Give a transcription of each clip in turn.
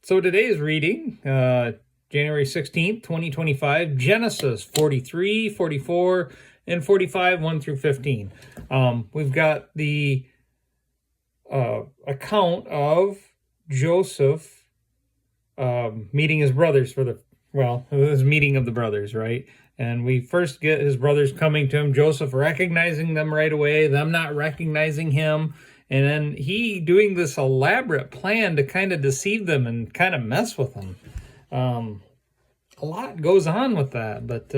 So today's reading, January 16th, 2025, Genesis 43, 44, and 45, 1 through 15. We've got the account of Joseph meeting his brothers his meeting of the brothers, right? And we first get his brothers coming to him, Joseph recognizing them right away, them not recognizing him. And then he doing this elaborate plan to kind of deceive them and kind of mess with them. A lot goes on with that, but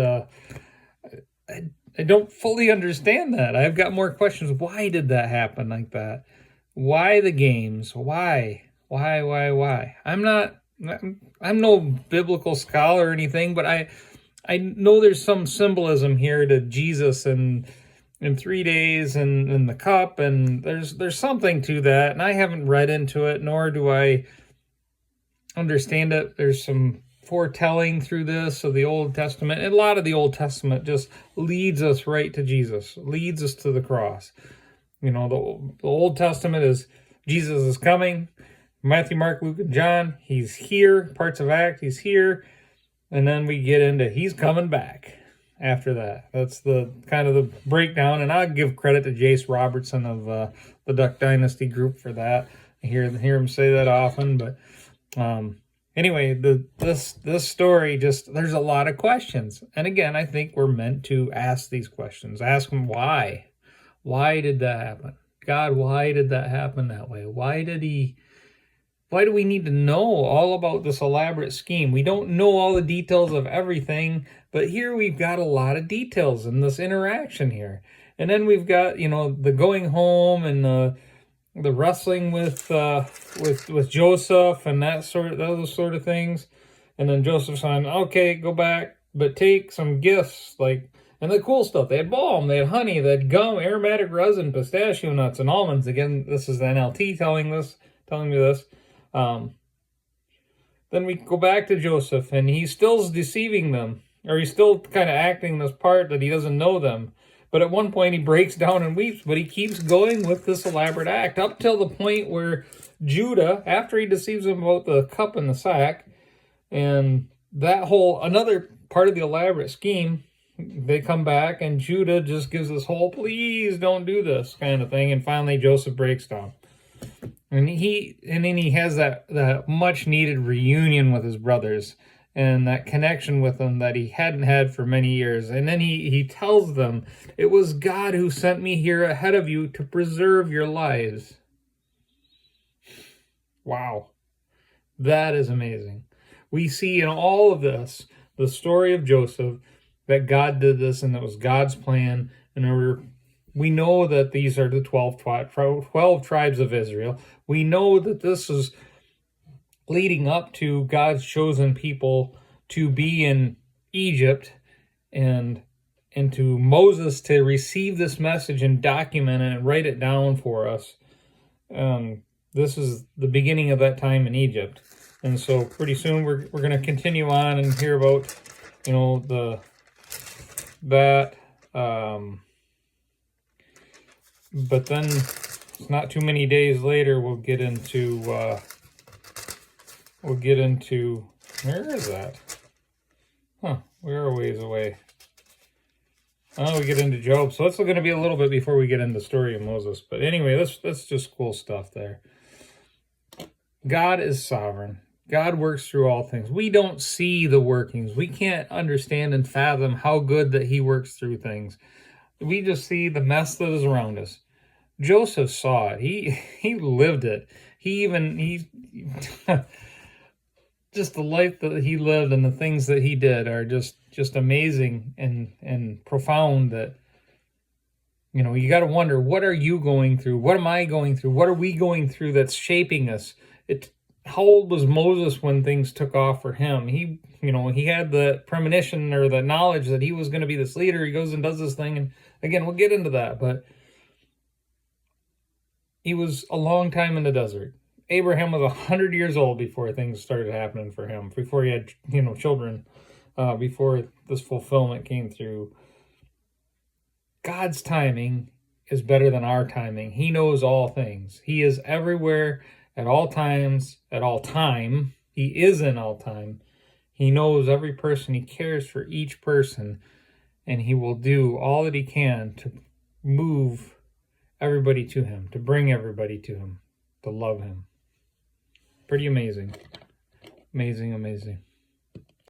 I don't fully understand that. I've got more questions. Why did that happen like that? Why the games? Why? I'm no biblical scholar or anything, but I know there's some symbolism here to Jesus and in 3 days and the cup, and there's something to that, and I haven't read into it, nor do I understand it. There's some foretelling through this of the Old Testament, and a lot of the Old Testament just leads us right to Jesus, leads us to the cross. You know, the Old Testament is Jesus is coming. Matthew, Mark, Luke, and John, he's here. Parts of Acts, he's here. And then we get into he's coming back after that. That's the kind of the breakdown. And I'll give credit to Jace Robertson of the Duck Dynasty group for that. I hear him say that often. But anyway, this story just, there's a lot of questions. And again, I think we're meant to ask these questions. Ask them why. Why did that happen? God, why did that happen that way? Why do we need to know all about this elaborate scheme? We don't know all the details of everything, but here we've got a lot of details in this interaction here. And then we've got, the going home and the wrestling with Joseph and those sort of things. And then Joseph's saying, okay, go back, but take some gifts, and the cool stuff. They had balm, they had honey, they had gum, aromatic resin, pistachio nuts, and almonds. Again, this is the NLT telling me this. Then we go back to Joseph, and he's still deceiving them, or he's still kind of acting this part that he doesn't know them. But at one point he breaks down and weeps, but he keeps going with this elaborate act up till the point where Judah, after he deceives him about the cup and the sack, and that whole, another part of the elaborate scheme, they come back and Judah just gives this whole, please don't do this kind of thing. And finally Joseph breaks down. And then he has that much needed reunion with his brothers and that connection with them that he hadn't had for many years. And then he tells them, it was God who sent me here ahead of you to preserve your lives. Wow. That is amazing. We see in all of this, the story of Joseph, that God did this and it was God's plan. And we know that these are the 12 tribes of Israel. We know that this is leading up to God's chosen people to be in Egypt and to Moses to receive this message and document it and write it down for us. This is the beginning of that time in Egypt. And so pretty soon we're going to continue on and hear about, but then not too many days later, we'll get into, where is that? We're a ways away. Oh, we get into Job. So it's going to be a little bit before we get into the story of Moses. But anyway, that's just cool stuff there. God is sovereign. God works through all things. We don't see the workings. We can't understand and fathom how good that he works through things. We just see the mess that is around us. Joseph saw it. He lived it. He just the life that he lived and the things that he did are just amazing and profound. That you got to wonder, what are you going through? What am I going through? What are we going through that's shaping us? How old was Moses when things took off for him? He had the premonition or the knowledge that he was going to be this leader. He goes and does this thing, and again, we'll get into that, but he was a long time in the desert. Abraham was 100 years old before things started happening for him, before he had, children, before this fulfillment came through. God's timing is better than our timing. He knows all things. He is everywhere at all times, at all time. He is in all time. He knows every person. He cares for each person. And he will do all that he can to move everybody to him, to bring everybody to him, to love him. Pretty amazing. Amazing, amazing.